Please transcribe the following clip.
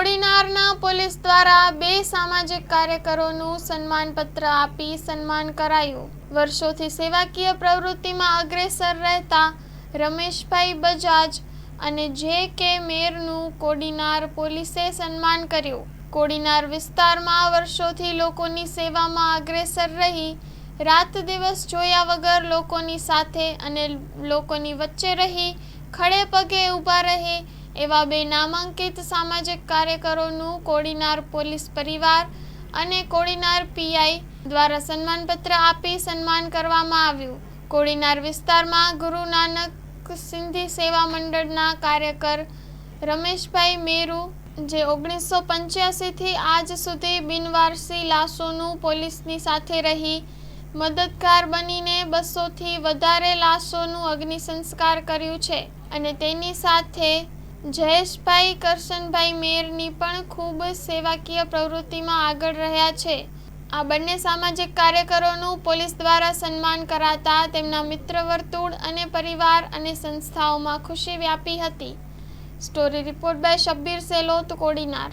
કોડીનારના police દ્વારા 2 સામાજિક કાર્યકરોનું સન્માનપત્ર આપી સન્માન કરાયું। વર્ષોથી સેવાકીય પ્રવૃત્તિમાં અગ્રેસર રહેતા રમેશભાઈ બજાજ અને જે.કે. મેરનું કોડીનાર પોલીસે સન્માન કર્યું। કોડીનાર વિસ્તારમાં વર્ષોથી લોકોની સેવામાં અગ્રેસર રહી રાત દિવસ જોયા વગર લોકોની સાથે અને લોકોની વચ્ચે રહી ખડે પગે ઊભા રહે એવા 2 નામાંકિત સામાજિક કાર્યકરોનું કોડીનાર પોલીસ પરિવાર અને કોડીનાર પીઆઈ દ્વારા સન્માનપત્ર આપી સન્માન કરવામાં આવ્યું। કોડીનાર વિસ્તારમાં ગુરુ નાનક સિંધી સેવા મંડળના કાર્યકર રમેશભાઈ મેરુ, જે 1985થી આજ સુધી બિનવારસી લાશોનું પોલીસની સાથે રહી મદદગાર બનીને 200થી વધારે લાશોનું અગ્નિસંસ્કાર કર્યું છે અને તેની સાથે જયેશભાઈ કરશનભાઈ મેરની પણ ખૂબ સેવાકીય પ્રવૃત્તિમાં આગળ રહ્યા છે। આ બંને સામાજિક કાર્યકરોનું પોલીસ દ્વારા સન્માન કરાતા તેમના મિત્ર વર્તુળ અને પરિવાર અને સંસ્થાઓમાં ખુશી વ્યાપી હતી। Story report by Shabbir Selot, Kodinar.